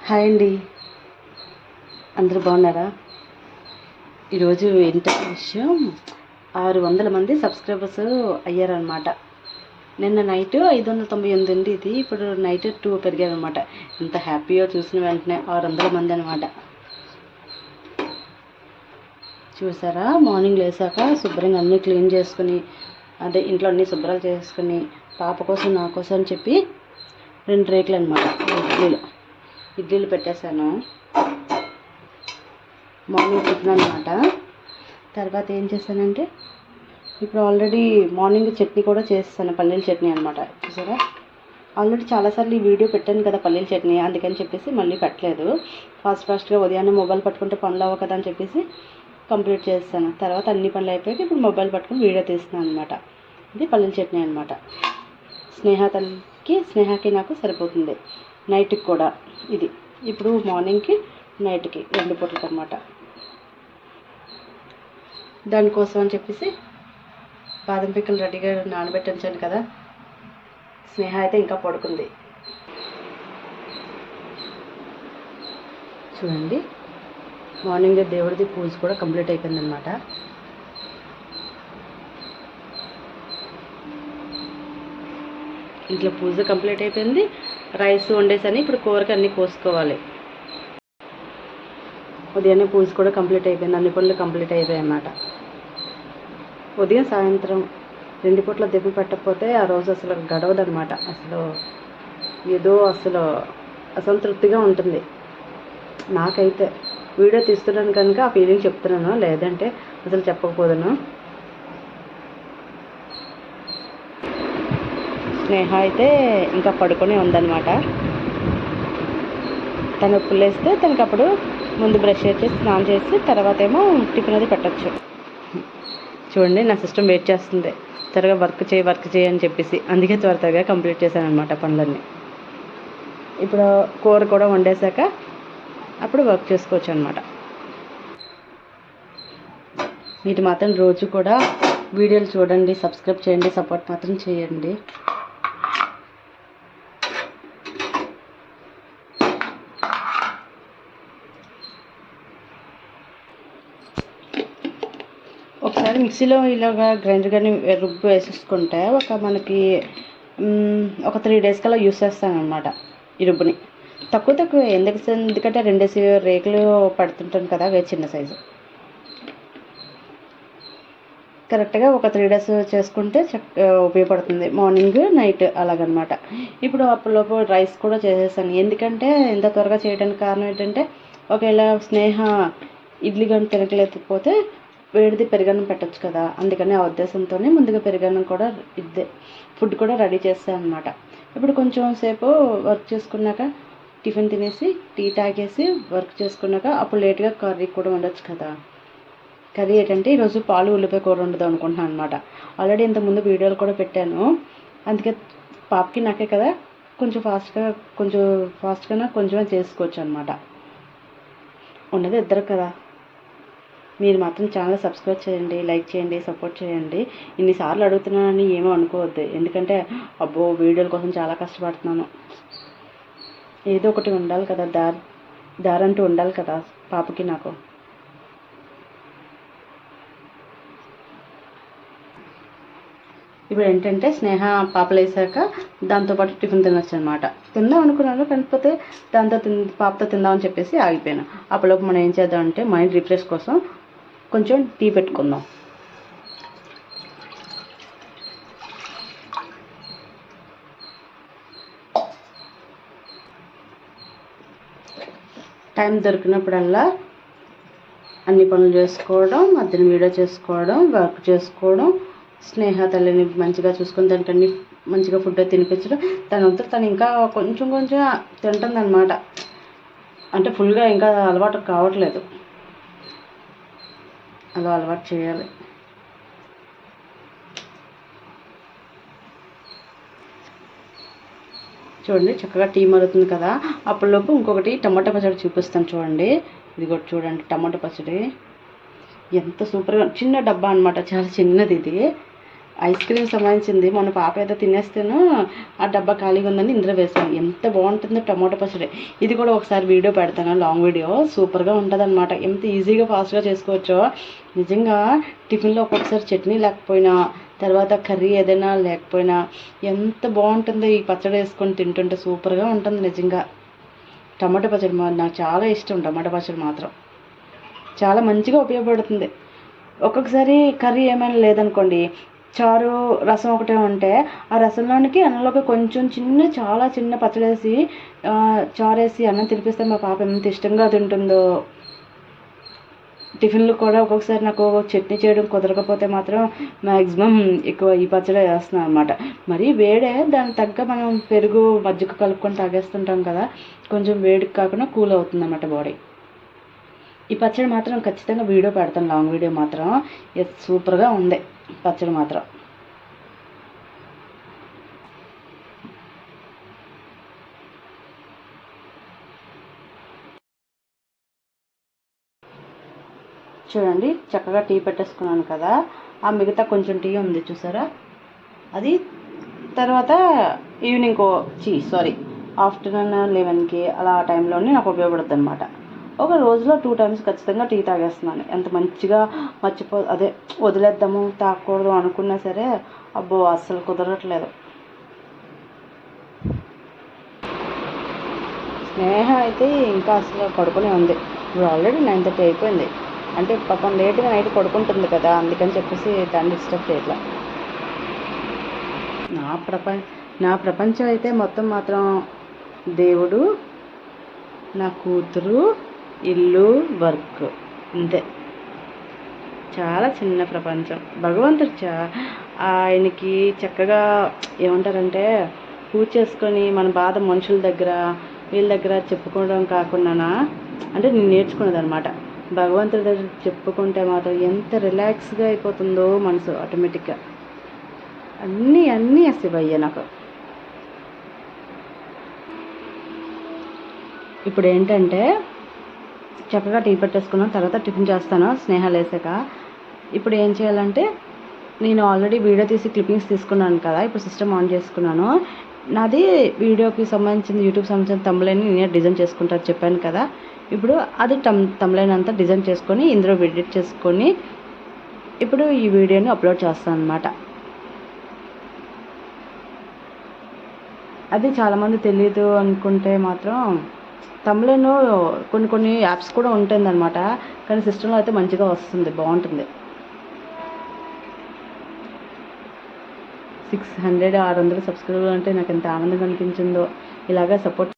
Hi అండి, అందరూ బాగున్నారా? ఈరోజు ఏంటంటే విషయం, 600 మంది సబ్స్క్రైబర్స్ అయ్యారనమాట. నిన్న నైట్ 598 ఉంది ఇది, ఇప్పుడు నైట్ 2 పెరిగారనమాట. ఎంత హ్యాపీగా చూసిన వెంటనే 600 మంది అనమాట. చూసారా, మార్నింగ్ లేసాక శుభ్రంగా అన్నీ క్లీన్ చేసుకుని, అదే ఇంట్లో అన్నీ శుభ్రం చేసుకుని, పాప కోసం నా కోసం అని చెప్పి 2 రేకులు అనమాట ఇడ్లీలు పెట్టేశాను. మార్నింగ్ టిఫిన్ అనమాట. తర్వాత ఏం చేశానంటే, ఇప్పుడు ఆల్రెడీ మార్నింగ్ చట్నీ కూడా చేస్తాను, పల్లీల చట్నీ అనమాట. చూసారా, ఆల్రెడీ చాలాసార్లు ఈ వీడియో పెట్టాను కదా పల్లీల చట్నీ, అందుకని చెప్పేసి మళ్ళీ పెట్టలేదు. ఫాస్ట్గా ఉదయాన్నే మొబైల్ పట్టుకుంటే పనులు అవ్వ కదా అని చెప్పేసి కంప్లీట్ చేస్తాను. తర్వాత అన్ని పనులు అయిపోయాక ఇప్పుడు మొబైల్ పట్టుకుని వీడియో తీస్తున్నాను అనమాట. ఇది పల్లీల చట్నీ అనమాట. స్నేహకి నాకు సరిపోతుంది. నైట్కి కూడా ఇది, ఇప్పుడు మార్నింగ్కి నైట్కి 2 పూటలకు అనమాట. దానికోసం అని చెప్పేసి బాదం పిక్కలు రెడీగా నానబెట్టి ఉంచాను కదా. స్నేహ అయితే ఇంకా పడుకుంది. చూడండి, మార్నింగ్ దేవుడిది పూజ కూడా కంప్లీట్ అయిపోయింది అనమాట. ఇంట్లో పూజ కంప్లీట్ అయిపోయింది. రైస్ వండేసని ఇప్పుడు కూరకి అన్నీ కోసుకోవాలి. ఉదయాన్నే పూజ కూడా కంప్లీట్ అయిపోయింది, అన్ని పనులు కంప్లీట్ అయిపోయాయి అన్నమాట. ఉదయం సాయంత్రం 2 పూట్ల దెబ్బ పెట్టకపోతే ఆ రోజు అసలు గడవదనమాట. ఏదో అసంతృప్తిగా ఉంటుంది నాకైతే. వీడియో తీస్తున్నాను కనుక ఆ ఫీలింగ్ చెప్తున్నాను, లేదంటే అసలు చెప్పకపోదును. స్నేహ అయితే ఇంకా పడుకొని ఉందన్నమాట. తను పుల్లేస్తే తనకు అప్పుడు ముందు బ్రష్ చేసి స్నానం చేసి తర్వాత ఏమో టిఫిన్ అది పెట్టచ్చు. చూడండి, నా సిస్టమ్ వెయిట్ చేస్తుంది, త్వరగా వర్క్ చేయి అని చెప్పేసి. అందుకే త్వరగా కంప్లీట్ చేశాను అనమాట పనులన్నీ. ఇప్పుడు కూర కూడా వండేశాక అప్పుడు వర్క్ చేసుకోవచ్చు అనమాట. మీరు మాత్రం రోజు కూడా వీడియోలు చూడండి, సబ్స్క్రైబ్ చేయండి, సపోర్ట్ మాత్రం చేయండి. ఒకసారి మిక్సీలో ఇలాగా గ్రైండర్ కానీ రుబ్బు వేసేసుకుంటే మనకి ఒక 3 days కల్లా యూస్ చేస్తాను అనమాట ఈ రుబ్బుని. తక్కువ ఎందుకంటే 2 రేకులు పడుతుంటాను కదా, అవి చిన్న సైజు. కరెక్ట్గా ఒక 3 days చేసుకుంటే ఉపయోగపడుతుంది, మార్నింగ్ నైట్ అలాగనమాట. ఇప్పుడు అప్పటిలోపు రైస్ కూడా చేసేసాను. ఎందుకంటే ఇంత త్వరగా చేయడానికి కారణం ఏంటంటే, ఒకవేళ స్నేహ ఇడ్లీ కానీ తినకలేకపోతే వేడిది పెరుగన్నం పెట్టచ్చు కదా, అందుకని ఆ ఉద్దేశంతోనే ముందుగా పెరుగన్నం కూడా ఫుడ్ కూడా రెడీ చేస్తాను అనమాట. ఇప్పుడు కొంచెం సేపు వర్క్ చేసుకున్నాక టిఫిన్ తినేసి టీ తాగేసి వర్క్ చేసుకున్నాక అప్పుడు లేట్గా కర్రీ కూడా ఉండొచ్చు కదా. కర్రీ ఏంటంటే ఈరోజు పాలు ఉల్లిపాయ కూర వండుదాం అనుకుంటున్నాను అనమాట. ఆల్రెడీ ఇంతకుముందు వీడియోలు కూడా పెట్టాను. అందుకే పాపకి నాకే కదా, కొంచెం ఫాస్ట్గా కొంచెమే చేసుకోవచ్చు అనమాట. ఉన్నది ఇద్దరు కదా. మీరు మాత్రం ఛానల్ సబ్స్క్రైబ్ చేయండి, లైక్ చేయండి, సపోర్ట్ చేయండి. ఇన్నిసార్లు అడుగుతున్నానని ఏమో అనుకోవద్దు, ఎందుకంటే అబ్బో వీడియోల కోసం చాలా కష్టపడుతున్నాను. ఏదో ఒకటి ఉండాలి కదా, దారంటూ ఉండాలి కదా పాపకి నాకు. ఇప్పుడు ఏంటంటే స్నేహ పాపలు వేసాక దాంతోపాటు టిఫిన్ తినొచ్చు అనమాట. తిందాం అనుకున్నాను, కాకపోతే పాపతో తిందామని చెప్పేసి ఆగిపోయాను. అప్పటిలోపు మనం ఏం చేద్దామంటే మైండ్ రిఫ్రెష్ కోసం కొంచెం టీ పెట్టుకుందాం. టైం దొరికినప్పుడల్లా అన్ని పనులు చేసుకోవడం, మధ్యన వీడియో చేసుకోవడం, వర్క్ చేసుకోవడం, స్నేహ తల్లిని మంచిగా చూసుకొని దానికి అన్ని మంచిగా ఫుడ్ తినిపించడం. తను ఇంకా కొంచెం తింటుంది అనమాట. అంటే ఫుల్గా ఇంకా అలవాటు కావట్లేదు, అలా అలవాటు చేయాలి. చూడండి, చక్కగా టీ మరుగుతుంది కదా. అప్పటిలోపు ఇంకొకటి టమాటా పచ్చడి చూపిస్తాను చూడండి. ఇది కూడా చూడండి, టమాటా పచ్చడి ఎంత సూపర్గా, చిన్న డబ్బా అనమాట, చాలా చిన్నది ఇది. ఐస్ క్రీమ్ సంబంధించింది. మొన్న పాప ఏదో తినేస్తేను ఆ డబ్బా ఖాళీగా ఉందని ఇందులో వేసాను. ఎంత బాగుంటుందో టమాటో పచ్చడి. ఇది కూడా ఒకసారి వీడియో పెడతాను, లాంగ్ వీడియో. సూపర్గా ఉంటుంది అనమాట. ఎంత ఈజీగా ఫాస్ట్గా చేసుకోవచ్చో నిజంగా. టిఫిన్లో ఒక్కొక్కసారి చట్నీ లేకపోయినా, తర్వాత కర్రీ ఏదైనా లేకపోయినా ఎంత బాగుంటుందో ఈ పచ్చడి వేసుకొని తింటుంటే. సూపర్గా ఉంటుంది నిజంగా. టమాటో పచ్చడి నాకు చాలా ఇష్టం. టమాటో పచ్చడి మాత్రం చాలా మంచిగా ఉపయోగపడుతుంది. ఒక్కొక్కసారి కర్రీ ఏమైనా లేదనుకోండి, చారు రసం ఒకటే ఉంటే ఆ రసంలోనికి అన్నంలోకి కొంచెం చాలా చిన్న పచ్చడేసి చారు వేసి అన్నం తినిపిస్తే మా పాప ఎంత ఇష్టంగా తింటుందో. టిఫిన్లు కూడా ఒక్కొక్కసారి నాకు చట్నీ చేయడం కుదరకపోతే మాత్రం మ్యాక్సిమం ఎక్కువ ఈ పచ్చడి వేస్తున్నాను అనమాట. మరీ వేడే, దానికి తగ్గ మనం పెరుగు మజ్జిగ కలుపుకొని తాగేస్తుంటాం కదా, కొంచెం వేడికి కాకుండా కూల్ అవుతుంది అన్నమాట బాడీ. ఈ పచ్చడి మాత్రం ఖచ్చితంగా వీడియో పెడతాను, లాంగ్ వీడియో మాత్రం. సూపర్గా ఉంది పచ్చడి మాత్రం. చూడండి, చక్కగా టీ పెట్టేసుకున్నాను కదా, ఆ మిగతా కొంచెం టీ ఉంది చూసారా, అది తర్వాత ఈవినింగ్ ఆఫ్టర్నూన్ 11కి అలా ఆ టైంలోనే నాకు ఉపయోగపడుతుంది అనమాట. ఒక రోజులో 2 times ఖచ్చితంగా టీ తాగేస్తున్నాను. ఎంత మంచిగా అదే వదిలేద్దాము తాగకూడదు అనుకున్నా సరే, అబ్బో అస్సలు కుదరట్లేదు. స్నేహ అయితే ఇంకా అసలు పడుకునే ఉంది. ఇప్పుడు ఆల్రెడీ 9:30 అయిపోయింది. అంటే పాపం లేట్గా నైట్ పడుకుంటుంది కదా, అందుకని చెప్పేసి దాన్ని డిస్టర్బ్ చేయట్లా. నా ప్రపంచం అయితే మొత్తం మాత్రం దేవుడు, నా కూతురు, ఇల్లు, వర్క్, అంతే. చాలా చిన్న ప్రపంచం. భగవంతుడు ఆయనకి చక్కగా ఏమంటారంటే, పూజ చేసుకొని మన బాధ మనుషుల దగ్గర వీళ్ళ దగ్గర చెప్పుకోవడం కాకుండా, అంటే నేను నేర్చుకున్నది అనమాట. భగవంతుడి దగ్గర చెప్పుకుంటే మాత్రం ఎంత రిలాక్స్గా అయిపోతుందో మనసు ఆటోమేటిక్గా. అన్నీ శివయ్య నాకు. ఇప్పుడు ఏంటంటే చక్కగా టీ పెట్టేసుకున్నాను, తర్వాత టిఫిన్ చేస్తాను స్నేహ లేసాక. ఇప్పుడు ఏం చేయాలంటే, నేను ఆల్రెడీ వీడియో తీసి క్లిప్పింగ్స్ తీసుకున్నాను కదా, ఇప్పుడు సిస్టమ్ ఆన్ చేసుకున్నాను. నాది వీడియోకి సంబంధించిన యూట్యూబ్ సంబంధించిన తమ్లైన్ నేనే డిజైన్ చేసుకుంటాను చెప్పాను కదా. ఇప్పుడు అది తమ్లైన్ అంతా డిజైన్ చేసుకొని ఇందులో ఎడిట్ చేసుకొని ఇప్పుడు ఈ వీడియోని అప్లోడ్ చేస్తాను అనమాట. అది చాలామంది తెలియదు అనుకుంటే మాత్రం, తమ్లైన్ కొన్ని యాప్స్ కూడా ఉంటుందన్నమాట, కానీ సిస్టంలో అయితే మంచిగా వస్తుంది, బాగుంటుంది. 600-600 సబ్స్క్రైబర్లు అంటే నాకు ఎంత ఆనందంగా అనిపించిందో. ఇలాగా సపోర్ట్